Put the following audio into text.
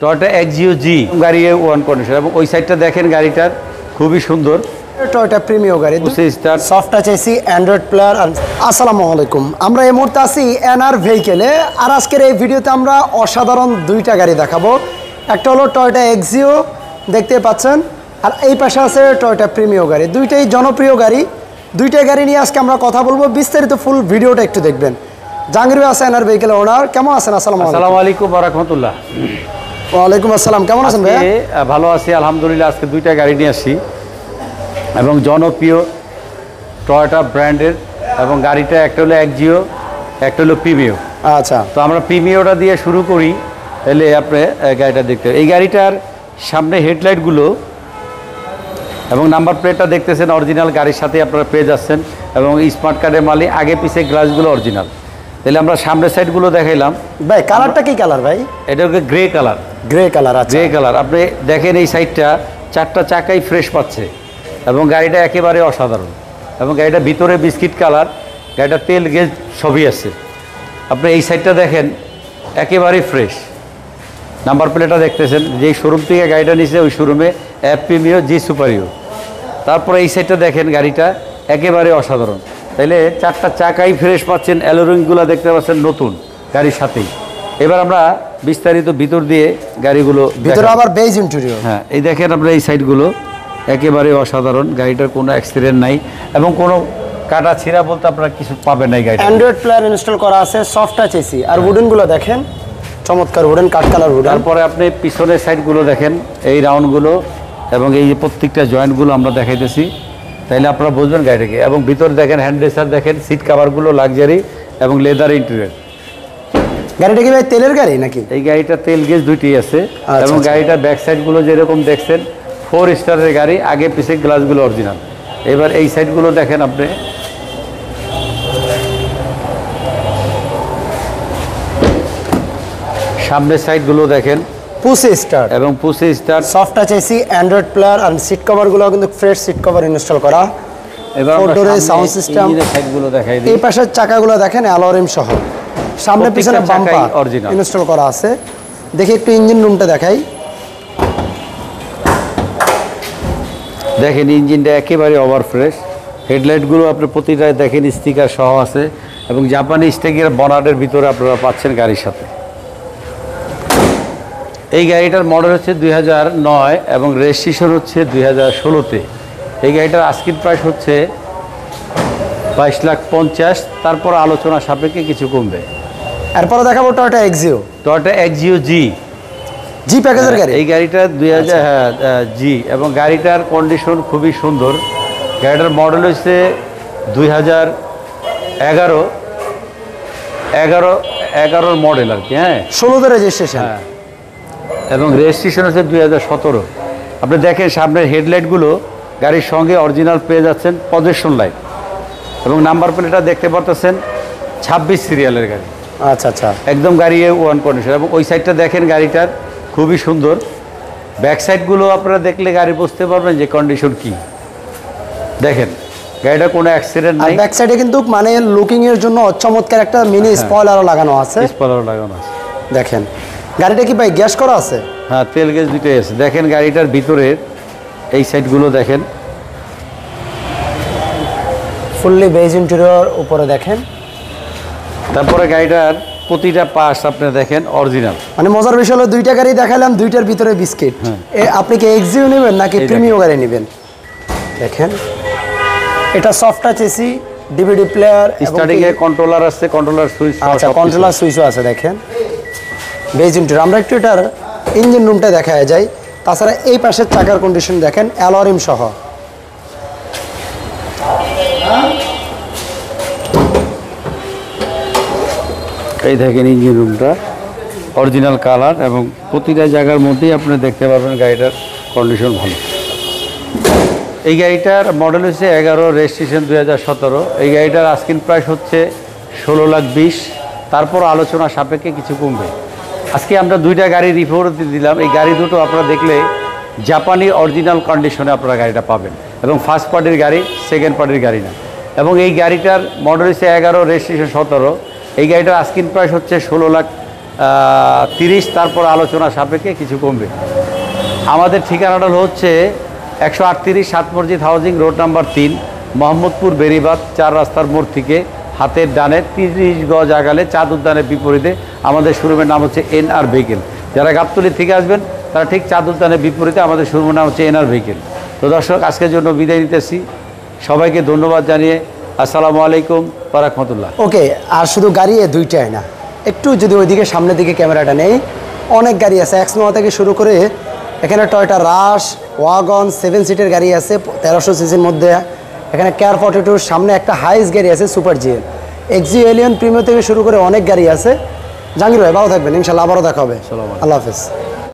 Toyota Axio জি গাড়ি one condition এবং ওই সাইডটা দেখেন গাড়িটার খুবই সুন্দর। টয়োটা প্রিমিয়াম গাড়ি, soft touch AC, android player. আসসালামু আলাইকুম, আমরা এই মুহূর্তে আছি এনআর ভেহিকেলে। আর আজকের এই ভিডিওতে আমরা অসাধারণ দুইটা গাড়ি দেখাবো। একটা হলো টয়োটা এক্সিও দেখতে পাচ্ছেন, আর এই পাশে আছে টয়োটা প্রিমিয়াম গাড়ি। দুইটাই জনপ্রিয় গাড়ি। দুইটাই গাড়ি নিয়ে আজকে আমরা কথা বলবো। বিস্তারিত ফুল ভিডিওটা একটু দেখবেন। জাহাঙ্গীর ভাই আছে এনআর ভেহিকেল ওনার, কেমন আছেন? আসসালামু আলাইকুম ওয়া রাহমাতুল্লাহ। ওয়ালাইকুম আসসালাম, কেমন আছেন ভাই? ভালো আছি আলহামদুলিল্লাহ। আজকে দুইটা গাড়ি নিয়ে আসি এবং জনপ্রিয় টয়োটা ব্র্যান্ডের, এবং গাড়িটা একটা হলো এক্সিও, একটা হলো প্রিমিও। আচ্ছা, তো আমরা প্রিমিওটা দিয়ে শুরু করি, তাহলে আপনি গাড়িটা দেখতে। এই গাড়িটার সামনে হেডলাইটগুলো এবং নাম্বার প্লেটটা দেখতেছেন অরিজিনাল গাড়ির সাথে আপনারা পেয়ে যাচ্ছেন, এবং স্মার্ট কার্ডের মালিক আগে পিছে গ্লাসগুলো অরিজিনাল। তাহলে আমরা সামনের সাইডগুলো দেখাইলাম। ভাই কালারটা কি কালার ভাই? এটা হচ্ছে গ্রে কালার। গ্রে কালার, আচ্ছা। গ্রে কালার আপনি দেখেন, এই সাইডটা চারটা চাকাই ফ্রেশ পাচ্ছে এবং গাড়িটা একেবারে অসাধারণ। এবং গাড়িটা ভিতরে বিস্কিট কালার, গাড়িটা তেল গেজ সবই আছে। আপনি এই সাইডটা দেখেন একেবারেই ফ্রেশ। নাম্বার প্লেটটা দেখতেছেন, যেই শোরুম থেকে গাড়িটা নিচ্ছে ওই শোরুমে এফ প্রিমিও জি সুপারিও। তারপরে এই সাইডটা দেখেন, গাড়িটা একেবারে অসাধারণ। তাইলে চারটা চাকাই ফ্রেশ পাচ্ছেন, অ্যালোরিংগুলো দেখতে পাচ্ছেন নতুন গাড়ির সাথেই। এবার আমরা বিস্তারিত ভিতর দিয়ে গাড়িগুলো ভিতরে আবার বেজ ইন্টেরিয়র। হ্যাঁ, এই দেখেন আপনার এই সাইডগুলো একেবারে অসাধারণ। গাড়িটার কোনো অ্যাক্সিডেন্ট নাই এবং কোনো কাটা ছিঁড়া বলতে আপনারা কিছু পাবেন না। গাড়ি অ্যান্ড্রয়েড প্লেয়ার ইনস্টল করা আছে, সফট টাচ এসি, আর উডেনগুলো দেখেন চমৎকার উডেন, কাঠ কালার উডেন। তারপরে আপনি পিছনের সাইডগুলো দেখেন, এই রাউন্ডগুলো এবং এই যে প্রত্যেকটা জয়েন্টগুলো আমরা দেখাইতেছি, তাইলে আপনারা বুঝবেন গাড়িটাকে। এবং ভিতরে দেখেন হ্যান্ড রেসার দেখেন, সিট কাভারগুলো লাক্সারি এবং লেদার ইন্টেরিয়র। গাড়িটা কি ভাই তেলের গাড়ি নাকি? এই গাড়িটা তেল গেজ দুইটি আছে। এবং গাড়িটার ব্যাক সাইডগুলো যেরকম দেখছেন 4 স্টারের গাড়ি, আগে পিছে গ্লাসগুলো অরিজিনাল। এবার এই সাইডগুলো দেখেন আপনি, সামনের সাইডগুলো দেখেন পুশে স্টার এবং push start, soft touch AC, android player, আর সিট কভারগুলো কিন্তু ফ্রেশ সিট কভার ইনস্টল করা। এবার আমরা সাউন্ড সিস্টেম সাইডগুলো দেখাই দিই। এই পাশের চাকাগুলো দেখেন অ্যালোরিম সহ, সামনে পিছনে বাম্পার অরিজিনাল ইনস্টল করা আছে। দেখি একটু ইঞ্জিন রুমটা দেখাই। দেখেন ইঞ্জিনটা একেবারে ওভার ফ্রেশ। হেডলাইটগুলো আপনি প্রতিটায় দেখেন স্টিকার সহ আছে, এবং জাপানি স্টিকার বনাটের ভিতরে আপনারা পাচ্ছেন গাড়ির সাথে। এই গাড়িটার মডেল হচ্ছে 2009 এবং রেজিস্ট্রেশন হচ্ছে 2016-তে। এই গাড়িটার আস্কিং প্রাইস হচ্ছে 22,50,000। তারপর আলোচনা সাপেক্ষে কিছু কমবে। এরপরে দেখাবো Toyota Axio. Toyota Axio G, G প্যাকেজের গাড়ি। এই গাড়িটা 2000 জি, এবং গাড়িটার কন্ডিশন খুবই সুন্দর। গাড়িটার মডেল হচ্ছে 2011 মডেল আর কি। হ্যাঁ, 16তে রেজিস্ট্রেশন। হ্যাঁ, এবং রেজিস্ট্রেশন হচ্ছে 2017। আপনি দেখেন সামনের হেডলাইটগুলো গাড়ির সঙ্গে অরিজিনাল পেয়ে যাচ্ছেন, পজিশন লাইট, এবং নাম্বার প্লেটটা দেখতে পাচ্ছেন 26 সিরিয়ালের গাড়ি। আচ্ছা আচ্ছা, একদম গাড়ি ওয়ান কন্ডিশন। এবং ওই সাইডটা দেখেন গাড়িটার খুবই সুন্দর। ব্যাক সাইডগুলো আপনারা দেখলে গাড়ি বুঝতে পারবেন যে কন্ডিশন কি। দেখেন গাড়িটা কোনো অ্যাক্সিডেন্ট নাই। ব্যাক সাইডে কিন্তু মানে লুকিং এর জন্য চমৎকার একটা মিনি স্পয়লারও লাগানো আছে। স্পয়লার লাগানো আছে। দেখেন গাড়িটা কি ভাই গ্যাস করা আছে? হ্যাঁ, তেল গ্যাস দুটোই আছে। দেখেন গাড়িটার ভিতরের এই সাইডগুলো দেখেন ফুললি বেজ ইন্টেরিয়র, উপরে দেখেন। তারপরে গাড়িটার প্রতিটা পাশ আপনি দেখেন অরিজিনাল। মানে মজার বিষয় হলো দুইটা গাড়ি দেখালাম, দুইটার ভিতরে বিস্কিট। আপনি কি এক্সিও নেবেন নাকি প্রিমিয়াম গাড়ি নেবেন? দেখেন এটা soft touch AC, DVD player, starting a controller আছে, কন্ট্রোলার সুইচ। আচ্ছা, কন্ট্রোলার সুইচও আছে। দেখেন বেজ ইন্টেরিয়র। আমরা একটু এটার ইঞ্জিন রুমটা দেখা যায়। তাছাড়া এই পাশের চাকার কন্ডিশন দেখেন অ্যালোরিম সহ। এই দেখেন ইঞ্জিন রুমটা অরিজিনাল কালার, এবং প্রতিটা জায়গার মধ্যেই আপনি দেখতে পারবেন গাড়িটার কন্ডিশন ভালো। এই গাড়িটার মডেল হচ্ছে 11, রেজিস্ট্রেশন 2017। এই গাড়িটার আস্কিং প্রাইস হচ্ছে 16,20,000। তারপর আলোচনা সাপেক্ষে কিছু কমবে। আজকে আমরা দুইটা গাড়ি রিভিউ দিলাম। এই গাড়ি দুটো আপনারা দেখলে জাপানি অরিজিনাল কন্ডিশনে আপনারা গাড়িটা পাবেন, এবং ফার্স্ট পার্টির গাড়ি, সেকেন্ড পার্টির গাড়ি না। এবং এই গাড়িটার মডেল হচ্ছে 11, রেজিস্ট্রেশন 17। এই গাড়িটার আস্কিং প্রাইস হচ্ছে 30, তারপর আলোচনা সাপেক্ষে কিছু কমবে। আমাদের ঠিকানাটা হচ্ছে 138 সাত মসজিদ housing road number 3, Mohammadpur Beribadh 4 রাস্তার মোড় থেকে হাতের ডানে 30 গজ আগালে চাঁদ উদ্যানের বিপরীতে আমাদের শোরুমের নাম হচ্ছে এনআর ভেহিকেল। যারা গাবতলী থেকে আসবেন তারা ঠিক চাঁদ উদ্যানের বিপরীতে আমাদের শোরুমের নাম হচ্ছে এনআর ভেহিকেল। তো দর্শক, আজকের জন্য বিদায় নিতেছি, সবাইকে ধন্যবাদ জানিয়ে আসসালামু আলাইকুম ওয়া রাহমাতুল্লাহ। ওকে, আর শুধু গাড়ি এ দুইটাই না, একটু যদি ওইদিকে সামনের দিকে ক্যামেরাটা নেই, অনেক গাড়ি আছে এক্সনোয়া থেকে শুরু করে এখানে টয়োটা রাশ, ওয়াগন 7 সিটের গাড়ি আছে 1300 সিসির মধ্যে। এখানে কেয়ার 42 সামনে একটা হাইস গাড়ি আছে সুপার জিএল, এক্সি এলিয়ন প্রিমিয়ার থেকে শুরু করে অনেক গাড়ি আছে। জাহাঙ্গীর ভাই ভালো থাকবেন, ইনশাল্লাহ আবারও দেখা হবে। আসসালামু আলাইকুম। আল্লাহ হাফেজ।